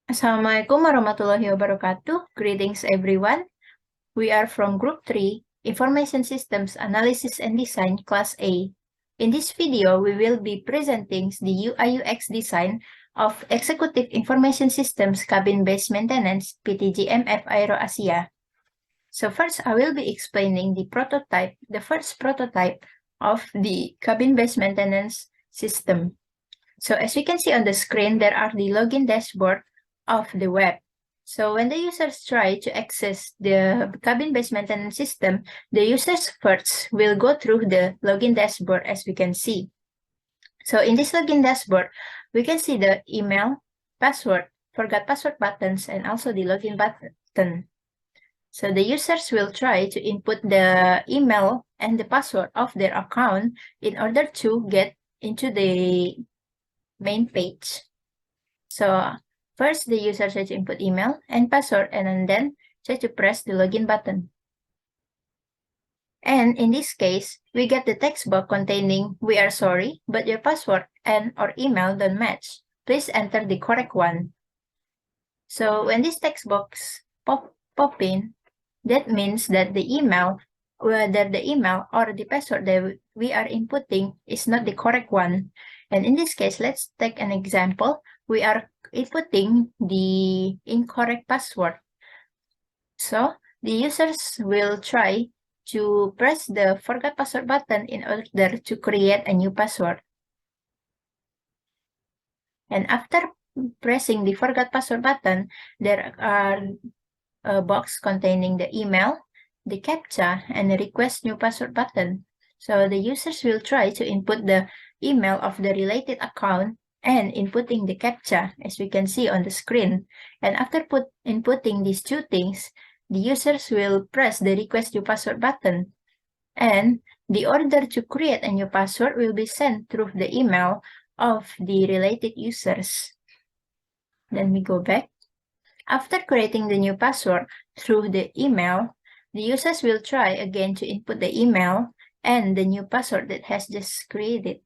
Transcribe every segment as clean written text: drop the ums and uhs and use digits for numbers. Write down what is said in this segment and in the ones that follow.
Assalamualaikum warahmatullahi wabarakatuh. Greetings everyone. We are from Group 3, Information Systems Analysis and Design, Class A. In this video, we will be presenting the UI/UX design of Executive Information Systems Cabin-Based Maintenance, PTGMF Aero Asia. So first, I will be explaining the first prototype of the cabin-based maintenance system. So as you can see on the screen, there are the login dashboard of the web. So when the users try to access the cabin-based maintenance system, the users first will go through the login dashboard as we can see. So in this login dashboard, we can see the email, password, forgot password buttons, and also the login button. So the users will try to input the email and the password of their account in order to get into the main page. So first, the user try to input email and password, and then try to press the login button. And in this case, we get the text box containing, "We are sorry, but your password and or email don't match. Please enter the correct one." So when this text box pop in, that means that the email, whether the email or the password that we are inputting is not the correct one. And in this case, let's take an example. We are inputting the incorrect password. So the users will try to press the forgot password button in order to create a new password. And after pressing the forgot password button, there are a box containing the email, the CAPTCHA, and the request new password button. So the users will try to input the email of the related account and inputting the CAPTCHA, as we can see on the screen. And after inputting these two things, the users will press the request new password button. And the order to create a new password will be sent through the email of the related users. Then we go back. After creating the new password through the email, the users will try again to input the email and the new password that has just created.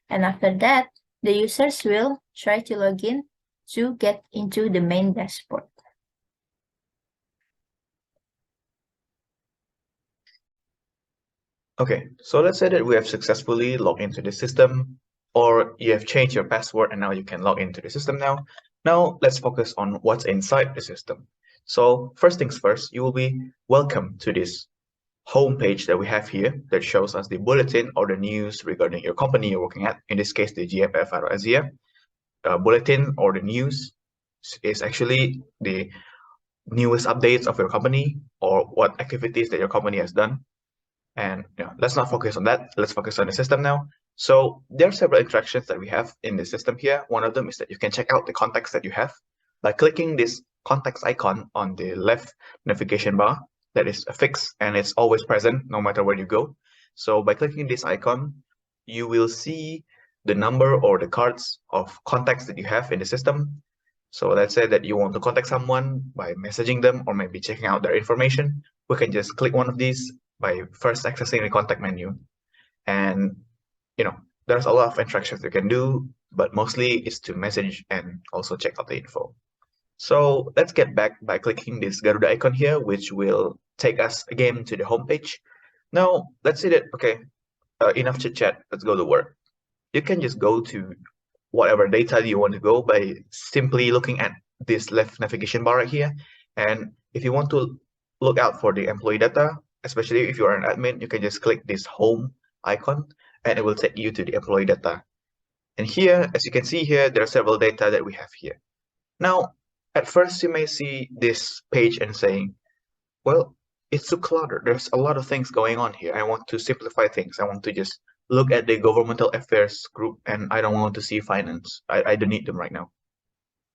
And after that, the users will try to log in to get into the main dashboard. Okay, so let's say that we have successfully logged into the system, or you have changed your password and now you can log into the system now. Now let's focus on what's inside the system. So first things first, you will be welcome to this home page that we have here that shows us the bulletin or the news regarding your company you're working at. In this case, the GMF Aero Asia. Bulletin or the news is actually the newest updates of your company or what activities that your company has done. And let's not focus on that. Let's focus on the system now. So there are several interactions that we have in the system here. One of them is that you can check out the contacts that you have by clicking this contacts icon on the left navigation bar that is fixed and it's always present no matter where you go. So by clicking this icon, you will see the number or the cards of contacts that you have in the system. So let's say that you want to contact someone by messaging them or maybe checking out their information. We can just click one of these by first accessing the contact menu. And there's a lot of interactions you can do, but mostly it's to message and also check out the info. So let's get back by clicking this Garuda icon here, which will take us again to the home page. Now let's say that, okay, enough chit chat, let's go to work. You can just go to whatever data you want to go by simply looking at this left navigation bar right here. And if you want to look out for the employee data, especially if you're an admin, you can just click this home icon and it will take you to the employee data. And here, as you can see here, there are several data that we have here. Now, at first you may see this page and saying, well, it's too cluttered. There's a lot of things going on here. I want to simplify things. I want to just look at the governmental affairs group and I don't want to see finance. I don't need them right now.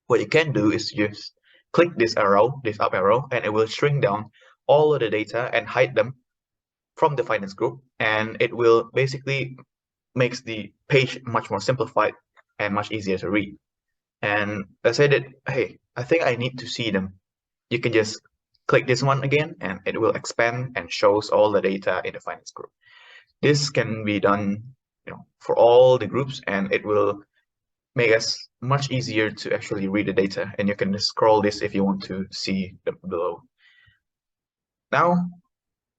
What you can do is just click this arrow, this up arrow, and it will shrink down all of the data and hide them from the finance group, and it will basically makes the page much more simplified and much easier to read. And let's say that, hey, I think I need to see them. You can just click this one again and it will expand and shows all the data in the finance group. This can be done for all the groups, and it will make us much easier to actually read the data, and you can just scroll this if you want to see below. Now,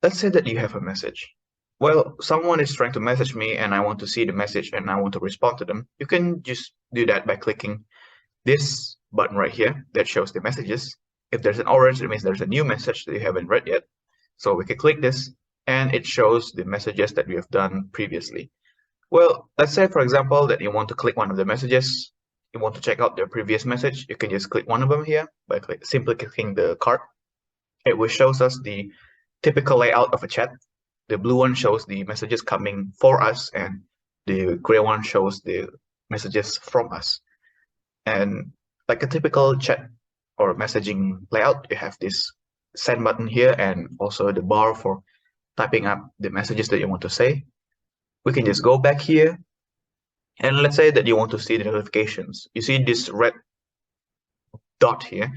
let's say that you have a message. Well, someone is trying to message me and I want to see the message and I want to respond to them. You can just do that by clicking this button right here that shows the messages. If there's an orange, it means there's a new message that you haven't read yet. So we can click this and it shows the messages that we have done previously. Well, let's say, for example, that you want to click one of the messages. You want to check out the previous message. You can just click one of them here by simply clicking the card. It will show us the typical layout of a chat. The blue one shows the messages coming for us, and the gray one shows the messages from us. And like a typical chat or messaging layout, you have this send button here and also the bar for typing up the messages that you want to say. We can just go back here, and let's say that you want to see the notifications. You see this red dot here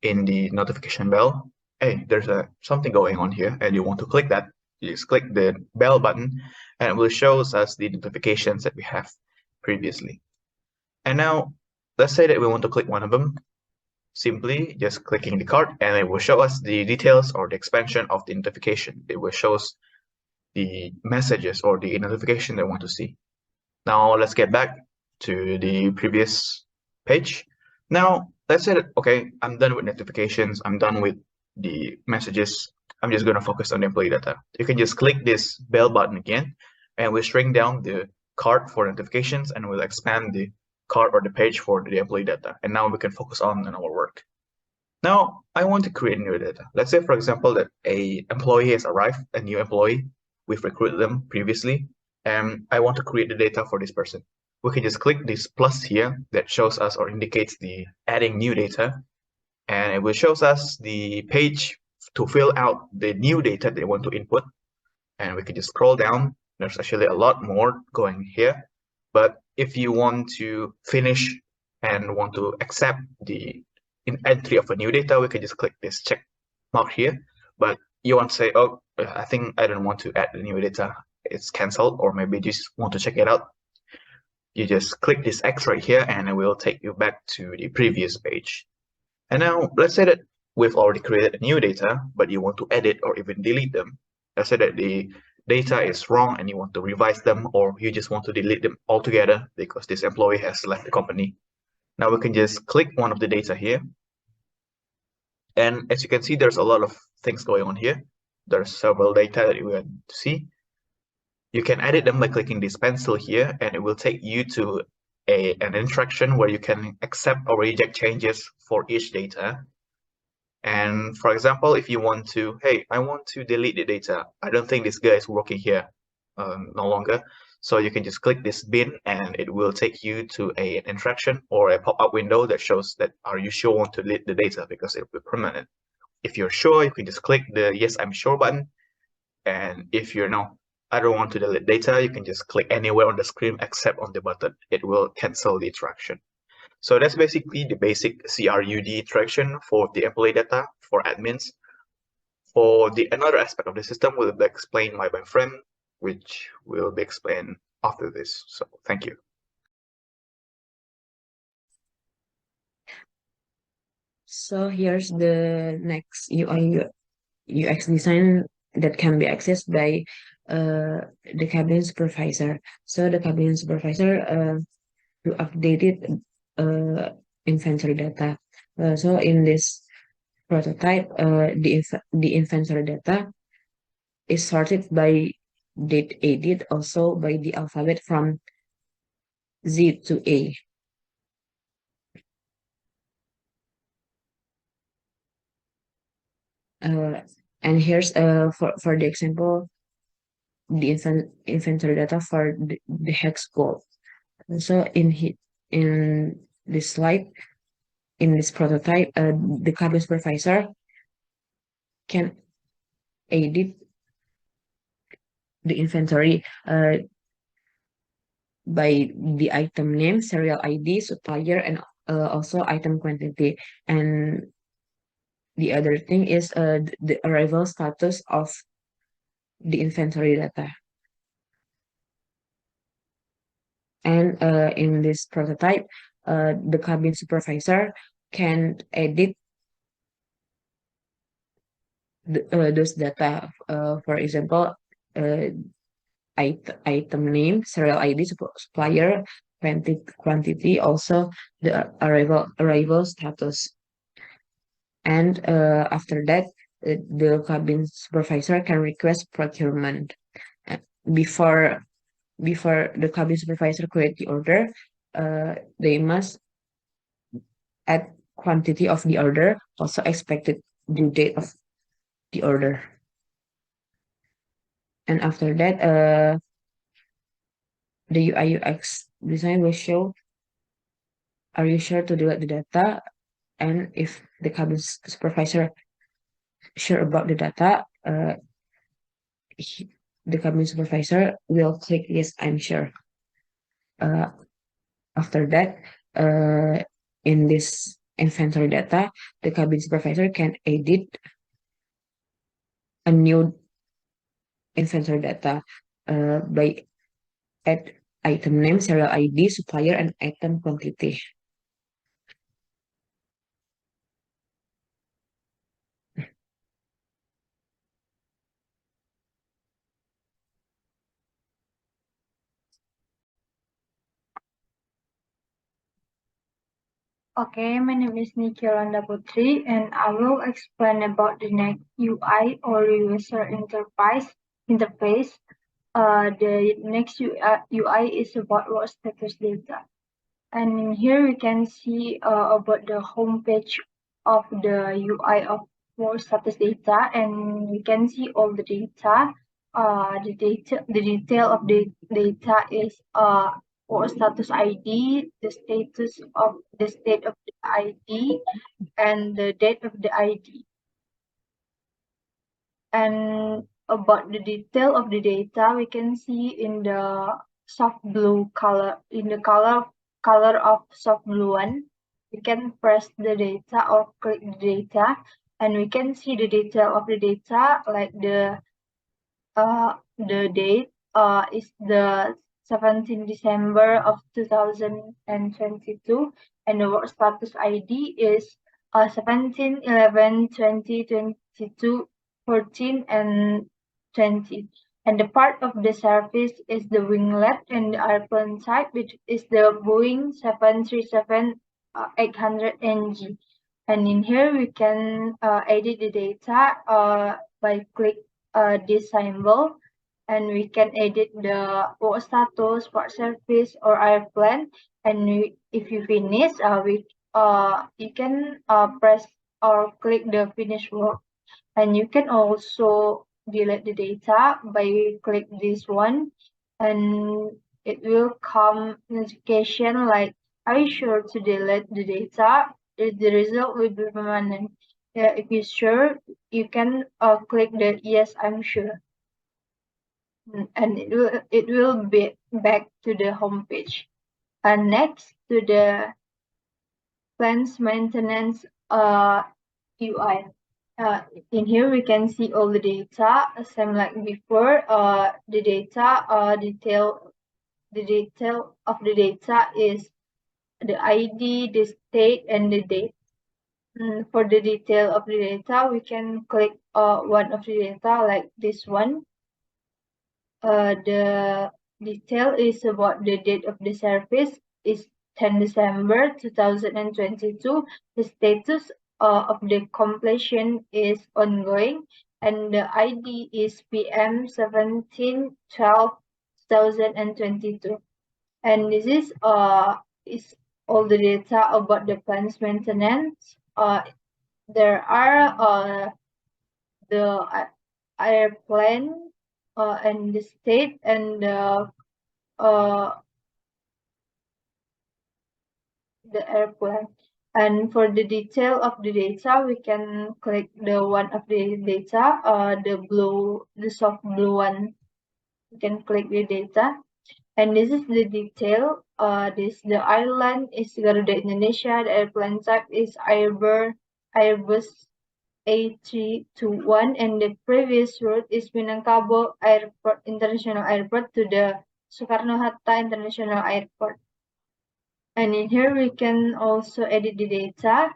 in the notification bell. Hey, there's something going on here, and you want to click that. You just click the bell button, and it will show us the notifications that we have previously. And now, let's say that we want to click one of them. Simply just clicking the card, and it will show us the details or the expansion of the notification. It will show us the messages or the notification that we want to see. Now, let's get back to the previous page. Now, let's say that, okay, I'm done with notifications. I'm done with the messages. I'm just going to focus on the employee data. You can just click this bell button again, and we'll shrink down the card for notifications, and we'll expand the card or the page for the employee data. And now we can focus on our work. Now, I want to create new data. Let's say, for example, that a employee has arrived, a new employee. We've recruited them previously, and I want to create the data for this person. We can just click this plus here that shows us or indicates the adding new data, and it will show us the page to fill out the new data they want to input. And we can just scroll down. There's actually a lot more going here, but if you want to finish and want to accept the entry of a new data, we can just click this check mark here. But you want to say, oh, I think I don't want to add the new data, it's canceled, or maybe you just want to check it out. You just click this X right here and it will take you back to the previous page. And now let's say that we've already created a new data, but you want to edit or even delete them. Let's say that the data is wrong and you want to revise them, or you just want to delete them altogether because this employee has left the company. Now we can just click one of the data here. And as you can see, there's a lot of things going on here. There's several data that you want to see. You can edit them by clicking this pencil here, and it will take you to an interaction where you can accept or reject changes for each data. And for example, if you want to, hey, I want to delete the data. I don't think this guy is working here no longer. So you can just click this bin and it will take you to an interaction or a pop-up window that shows that, are you sure want to delete the data, because it will be permanent. If you're sure, you can just click the yes, I'm sure button. And if you're no, I don't want to delete data, you can just click anywhere on the screen except on the button. It will cancel the interaction. So that's basically the basic CRUD interaction for the employee data for admins. For the another aspect of the system will be explained by my friend, which will be explained after this. So thank you. So here's the next UI UX design that can be accessed by the cabin supervisor. So the cabin supervisor to update it inventory data. So in this prototype, the inventory data is sorted by date edit, also by the alphabet from Z to A. And here's for the example, the inventory data for the hex code. So in this slide, in this prototype, the cabin supervisor can edit the inventory by the item name, serial ID, supplier, and also item quantity. And the other thing is the arrival status of the inventory data. And in this prototype, the cabin supervisor can edit those data. For example, item name, serial ID, supplier, quantity, also the arrival status. And after that, the cabin supervisor can request procurement. Before the cabin supervisor create the order, they must add quantity of the order, also expected due date of the order. And after that, the UI UX design will show, are you sure to delete the data? And if the cabin supervisor sure about the data, the cabin supervisor will click yes, I'm sure. After that, in this inventory data, the cabin supervisor can edit a new inventory data by add item name, serial ID, supplier, and item quantity. Okay, my name is Nicky Yolanda Putri, and I will explain about the next UI or user interface. The next UI is about work status data. And in here we can see about the home page of the UI of work status data, and we can see all the data. The detail of the data is work status ID, the state of the ID, and the date of the ID. And about the detail of the data, we can see in the soft blue color, in the color of soft blue one. We can press the data or click the data, and we can see the detail of the data, like the date is the 17 December of 2022, and the work status ID is 17/11/2022, 14 and 20. And the part of the service is the winglet, and the airplane type, which is the Boeing 737-800NG. And in here we can edit the data by click this symbol, and we can edit the work status, part service, or airplane. And if you finish, you can press or click the finish work. And you can also delete the data by click this one, and it will come notification like, are you sure to delete the data? The result will be permanent. If you're sure, you can click the yes, I'm sure, and it will be back to the home page. And next to the plans maintenance UI. In here we can see all the data, same like before. The data the detail of the data is the ID, the state, and the date. For the detail of the data, we can click one of the data like this one. The detail is about the date of the service is 10 December 2022. The status of the completion is ongoing, and the ID is PM 17/12/2022. And this is all the data about the plant's maintenance. There are the airplane and the state and the airplane. And for the detail of the data, we can click the one of the data, the soft blue one. You can click the data, and this is the detail. The airline is Garuda Indonesia. The airplane type is Airbus A321, and the previous route is Minangkabau International Airport to the Soekarno-Hatta International Airport. And in here, we can also edit the data.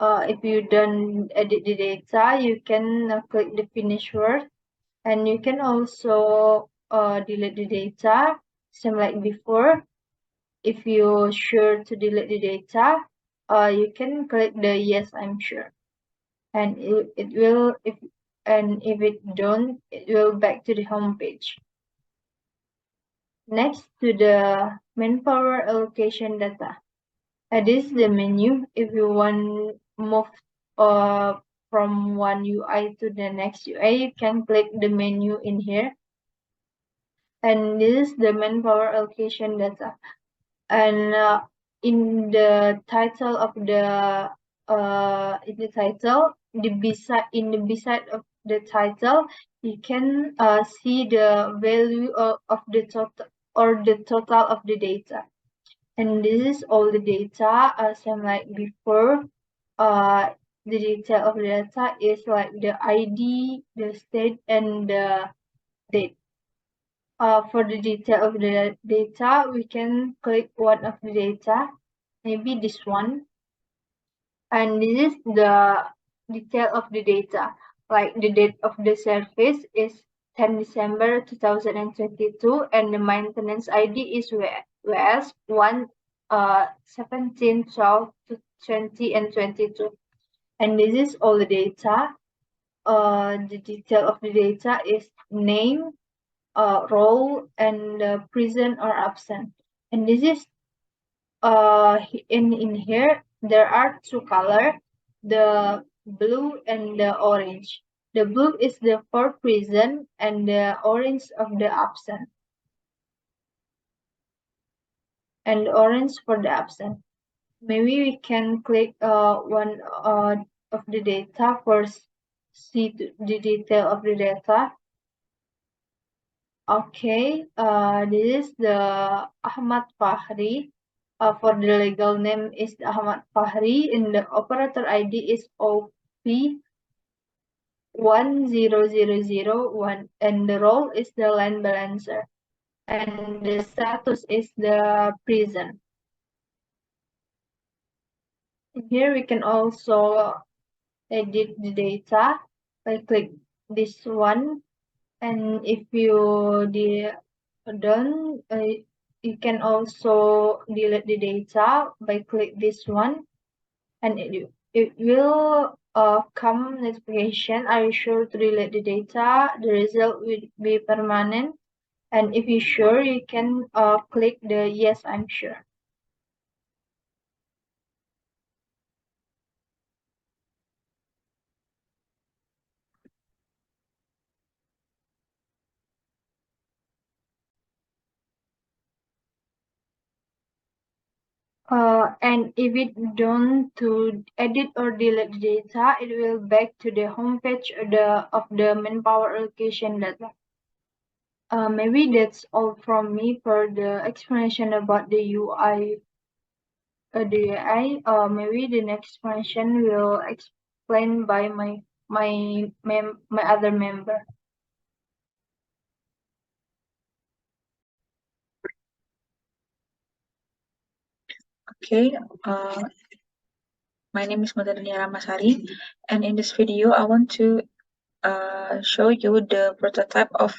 If you don't edit the data, you can click the finish work. And you can also delete the data, same like before. If you're sure to delete the data, you can click the yes, I'm sure. And it will, if it don't, it will back to the home page. Next to the manpower allocation data. This is the menu. If you want move from one UI to the next UI, you can click the menu in here. And this is the manpower allocation data. And in the title of the beside of the title, you can see the value of the total or the total of the data. And this is all the data, same like before. The detail of the data is like the ID, the state, and the date. For the detail of the data, we can click one of the data, maybe this one. And this is the detail of the data, like the date of the service is 10 December 2022, and the maintenance ID is WS 1 17 12 20 and 22. And this is all the data. The detail of the data is name, role, and present or absent. And this is in here there are two colors, the blue and the orange. The blue is the for present and the orange of the absent. And the orange for the absent. Maybe we can click one of the data for see the detail of the data. Okay, this is the Ahmad Fahri. For the legal name is Ahmad Fahri, and the operator ID is OP10001, and the role is the land balancer, and the status is the prison. Here we can also edit the data by click this one, and if you done, you can also delete the data by click this one, and it will come notification, are you sure to delete the data? The result will be permanent. And if you're sure, you can click the yes, I'm sure. And if it don't to edit or delete the data, it will back to the home page of the manpower allocation data. Maybe that's all from me for the explanation about the UI. Maybe the next explanation will explain by my other member. Okay, my name is Daniya Sari, and in this video, I want to show you the prototype of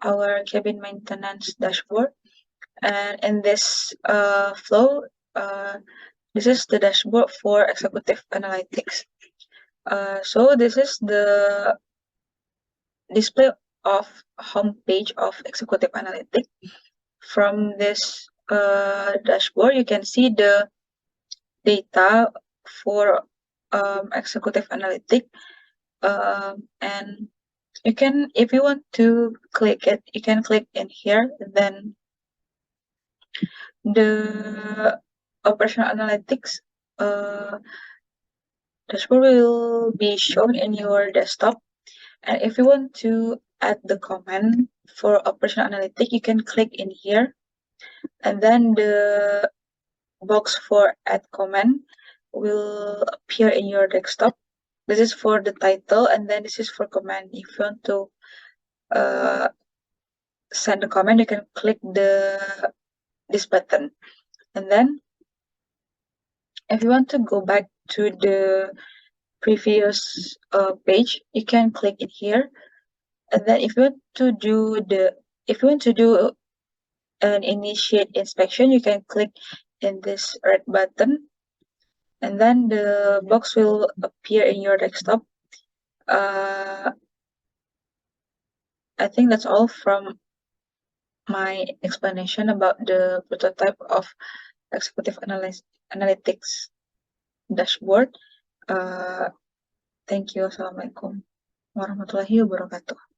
our cabin maintenance dashboard. And in this flow, this is the dashboard for executive analytics. So this is the display of homepage of executive analytics. From this dashboard, you can see the data for executive analytics, and you can, if you want to click it, you can click in here. Then the operational analytics dashboard will be shown in your desktop. And if you want to add the comment for operational analytics, you can click in here, and then the box for add comment will appear in your desktop. This is for the title, and then this is for comment. If you want to send a comment, you can click this button. And then if you want to go back to the previous page, you can click in here. And then if you want to do an initiate inspection, you can click in this red button, and then the box will appear in your desktop. I think that's all from my explanation about the prototype of executive analytics dashboard. Thank you. Assalamualaikum warahmatullahi wabarakatuh.